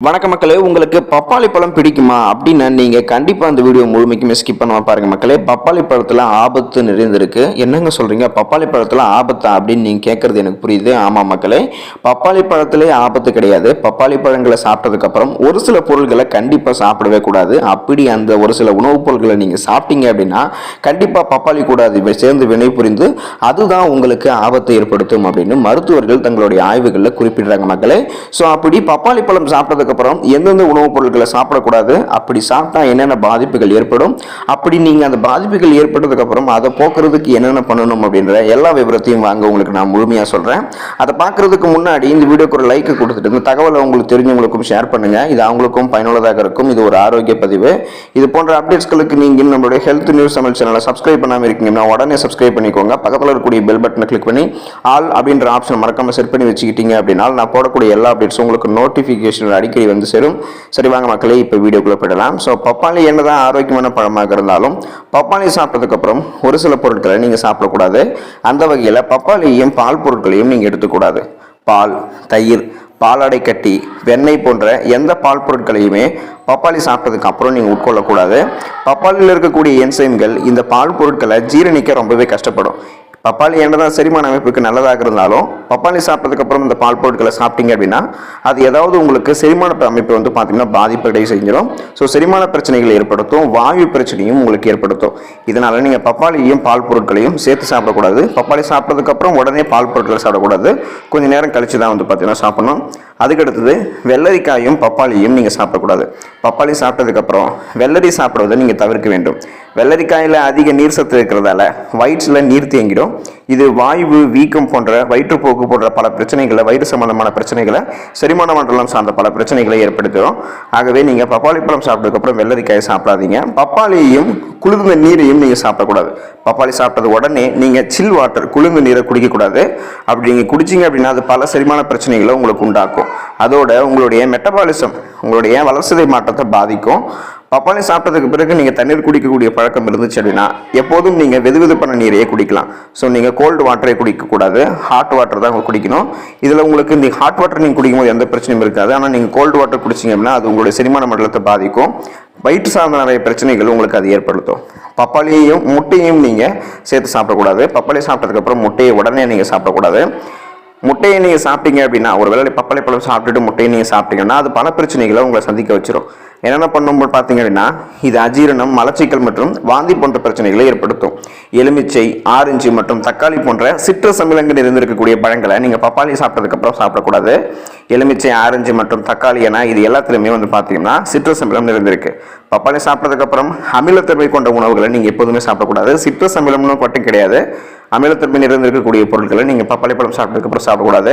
வணக்க மக்களே, உங்களுக்கு பப்பாளி பழம் பிடிக்குமா அப்படின்னு நீங்கள் கண்டிப்பாக அந்த வீடியோ முழுமைக்குமே ஸ்கிப் பண்ணாம பாருங்கள் மக்களே. பப்பாளி பழத்தில் ஆபத்து நிறைந்திருக்கு. என்னங்க சொல்கிறீங்க, பப்பாளி பழத்தில் ஆபத்தா அப்படின்னு நீங்கள் கேட்குறது எனக்கு புரியுது. ஆமாம் மக்களே, பப்பாளி பழத்திலே ஆபத்து கிடையாது. பப்பாளி பழங்களை சாப்பிட்டதுக்கப்புறம் ஒரு சில பொருட்களை கண்டிப்பாக சாப்பிடவே கூடாது. அப்படி அந்த ஒரு சில உணவுப் பொருட்களை நீங்கள் சாப்பிட்டீங்க அப்படின்னா கண்டிப்பாக பப்பாளி கூட அது சேர்ந்து வினை புரிந்து அதுதான் உங்களுக்கு ஆபத்தை ஏற்படுத்தும் அப்படின்னு மருத்துவர்கள் தங்களுடைய ஆய்வுகளில் குறிப்பிடுறாங்க மக்களே. ஸோ அப்படி பப்பாளி பழம் சாப்பிட்டதுக்கு அப்புறம் எந்தெந்த உணவுப் பொருட்களை சாப்பிடக்கூடாது, அப்படி சாப்பிட்டா என்னென்ன பாதிப்புகள் ஏற்படும், அப்படி நீங்க அந்த பாதிப்புகள் ஏற்பட்டதுக்கு அப்புறம் அதை போக்குறதுக்கு என்னென்ன பண்ணணும் அப்படின்ற எல்லா விவரத்தையும் வாங்க உங்களுக்கு நான் முழுமையா சொல்றேன். அதை பார்க்கறதுக்கு முன்னாடி இந்த வீடியோக்கு ஒரு லைக் கொடுத்துட்டு இந்த தகவலை உங்களுக்கு தெரிஞ்சவங்களுக்கும் ஷேர் பண்ணுங்க. இது அவங்களுக்கும் பயனுள்ளதாக இருக்கும். இது ஒரு ஆரோக்கிய பதிவு. இது போன்ற அப்டேட்ஸ்களுக்கு நீங்க நம்மளுடைய ஹெல்த் நியூஸ் தமிழ் சேனலை சப்ஸ்கிரைப் பண்ணாம இருக்கீங்கன்னா உடனே சப்ஸ்கிரைப் பண்ணிக்கோங்க. பக்கத்தில் இருக்கக்கூடிய பெல் பட்டனை கிளிக் பண்ணி ஆல் அப்படின்ற ஆப்ஷன் மறக்காம செட் பண்ணி வச்சுக்கிட்டீங்க அப்படின்னா நான் போடக்கூடிய எல்லா அப்டேட்ஸும் உங்களுக்கு நோட்டிஃபிகேஷன் அடிக்கடி வந்து சேரும். சரி வாங்க மக்களே, இப்போ வீடியோக்குள்ள போயிடலாம். ஸோ பப்பாளி என்னதான் ஆரோக்கியமான பழமாக இருந்தாலும் பப்பாளி சாப்பிட்டதுக்கு அப்புறம் ஒரு சில பொருட்களை நீங்க சாப்பிடக்கூடாது. அந்த வகையில் பப்பாளியையும் பால் பொருட்களையும் நீங்க எடுத்துக்கூடாது. பால், தயிர், பாலாடை கட்டி, வெண்ணெய் போன்ற எந்த பால் பொருட்களையுமே பப்பாளி சாப்பிட்டதுக்கு அப்புறம் நீங்கள் உட்கொள்ளக்கூடாது. பப்பாளியில் இருக்கக்கூடிய என்சைம்கள் இந்த பால் பொருட்களை ஜீரணிக்க ரொம்பவே கஷ்டப்படும். பப்பாளி என்னதான் செரிமான அமைப்புக்கு நல்லதாக இருந்தாலும் பப்பாளி சாப்பிட்டதுக்கு அப்புறம் இந்த பால் பொருட்களை சாப்பிட்டீங்க அப்படின்னா அது ஏதாவது உங்களுக்கு செரிமான அமைப்பு வந்து பார்த்தீங்கன்னா பாதிப்படை செஞ்சிடும். ஸோ செரிமான பிரச்சனைகள் ஏற்படுத்தும், வாயு பிரச்சனையும் உங்களுக்கு ஏற்படுத்தும். இதனால நீங்கள் பப்பாளியையும் பால் பொருட்களையும் சேர்த்து சாப்பிடக்கூடாது. பப்பாளி சாப்பிட்டதுக்கு அப்புறம் உடனே பால் பொருட்களை சாப்பிடக்கூடாது. கொஞ்சம் நேரம் கழிச்சு தான் வந்து பார்த்தீங்கன்னா சாப்பிடணும். அதுக்கடுத்தது வெள்ளரிக்காயும் பப்பாளியும் நீங்கள் சாப்பிடக்கூடாது. பப்பாளி சாப்பிட்டதுக்கப்புறம் வெள்ளரி சாப்பிடுவதை நீங்கள் தவிர்க்க வேண்டும். வெள்ளரிக்காயில் அதிக நீர் சத்து இருக்கிறதால வயிற்றில் நீர் தேங்கிடும். இது வாயு, வீக்கம் போன்ற வயிற்றுப்போக்கு போன்ற பல பிரச்சனைகளை, வயிறு சம்பந்தமான பிரச்சனைகளை, செரிமான மண்டலம் சார்ந்த பல பிரச்சனைகளை ஏற்படுத்தும். ஆகவே நீங்கள் பப்பாளி பழம் சாப்பிட்டதுக்கப்புறம் வெள்ளரிக்காயை சாப்பிடாதீங்க. பப்பாளியையும் குளிர்ந்த நீரையும் நீங்கள் சாப்பிடக்கூடாது. பப்பாளி சாப்பிட்டது உடனே நீங்கள் சில் வாட்டர், குளிர்ந்த நீரை குடிக்கக்கூடாது. அப்படி நீங்கள் குடிச்சிங்க அப்படின்னா அது பல செரிமான பிரச்சனைகளை உங்களுக்கு உண்டாக்கும். அதோட உங்களுடைய மெட்டபாலிசம், உங்களுடைய வளர்சிதை மாற்றத்தை பாதிக்கும். பப்பாளி சாப்பிட்டதுக்கு பிறகு நீங்கள் தண்ணீர் குடிக்கக்கூடிய பழக்கம் இருந்துச்சு அப்படின்னா எப்போதும் நீங்கள் வெதுவெதுப்பான நீரையே குடிக்கலாம். ஸோ நீங்கள் கோல்டு வாட்டரை குடிக்கக்கூடாது, ஹாட் வாட்டர் தான் குடிக்கணும். இதில் உங்களுக்கு இந்த ஹாட் வாட்டர் நீங்கள் குடிக்கும்போது எந்த பிரச்சனையும் இருக்காது. ஆனால் நீங்கள் கோல்டு வாட்டர் குடிச்சிங்க அப்படின்னா அது உங்களுடைய செரிமான மண்டலத்தை பாதிக்கும். வயிற்று சார்ந்த நிறைய பிரச்சனைகள் உங்களுக்கு அது ஏற்படுத்தும். பப்பாளியையும் முட்டையும் நீங்கள் சேர்த்து சாப்பிடக்கூடாது. பப்பாளி சாப்பிட்டதுக்கப்புறம் முட்டையை உடனே நீங்கள் சாப்பிடக்கூடாது. முட்டையை நீங்கள் சாப்பிட்டீங்க அப்படின்னா, ஒரு வேளை பப்பாளி பழம் சாப்பிட்டுட்டு முட்டையை நீங்கள் சாப்பிட்டீங்கன்னா அது பல பிரச்சனைகளை உங்களை சந்திக்க வச்சிடும். என்னென்ன பண்ணும்போது பார்த்தீங்க அப்படின்னா இது அஜீரணம், மலச்சிக்கல் மற்றும் வாந்தி போன்ற பிரச்சனைகளை ஏற்படுத்தும். எலுமிச்சை, ஆரஞ்சு மற்றும் தக்காளி போன்ற சிட்ரஸ் அமிலங்கள் இருந்திருக்கக்கூடிய பழங்களை நீங்கள் பப்பாளி சாப்பிட்டதுக்கப்புறம் சாப்பிடக்கூடாது. எலுமிச்சை, ஆரஞ்சு மற்றும் தக்காளி என இது எல்லாத்துலேயுமே வந்து பார்த்தீங்கன்னா சிட்ரஸ் அமிலம் இருந்திருக்கு. பப்பாளி சாப்பிட்டதுக்கப்புறம் அமிலத்தன்மை கொண்ட உணவுகளை நீங்கள் எப்போதுமே சாப்பிடக்கூடாது. சிட்ரஸ் அமிலம்னு மட்டும் கிடையாது, அமிலத்தன்மை நிறைந்திருக்கக்கூடிய பொருட்களை நீங்கள் பப்பாளி பழம் சாப்பிட்டதுக்கப்புறம் சாப்பிடக்கூடாது.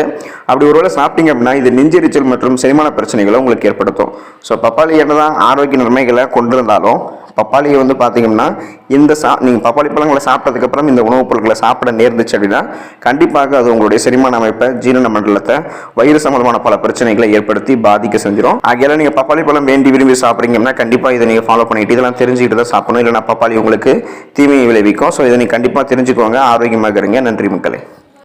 அப்படி ஒருவேளை சாப்பிட்டீங்க அப்படின்னா இது நெஞ்செரிச்சல் மற்றும் செரிமான பிரச்சனைகளை உங்களுக்கு ஏற்படுத்தும். ஸோ பப்பாளி என்னதான் ஆரோக்கிய நன்மைகளை கொண்டிருந்தாலும் பப்பாளியை வந்து பார்த்தீங்கன்னா நீங்கள் பப்பாளி பழங்களை சாப்பிட்டதுக்கப்புறம் இந்த உணவுப் பொருட்களை சாப்பிட நேர்ந்துச்சு அப்படின்னா கண்டிப்பாக அது உங்களுடைய செரிமான அமைப்பை, ஜீரண மண்டலத்தை, வயிறு சம்பந்தமான பல பிரச்சனைகளை ஏற்படுத்தி பாதிக்க செஞ்சிடும். ஆகையால நீங்கள் பப்பாளி பழம் வேண்டி விரும்பி சாப்பிட்றீங்கன்னா கண்டிப்பாக இதை நீங்கள் ஃபாலோ பண்ணிட்டு இதெல்லாம் தெரிஞ்சுக்கிட்டு தான் சாப்பிடணும். இல்லைன்னா பப்பாளி உங்களுக்கு தீமையை விளைவிக்கும். ஸோ இதை நீங்கள் கண்டிப்பாக தெரிஞ்சுக்கோங்க. ஆரோக்கியமாக இருங்க. நன்றி மக்களே.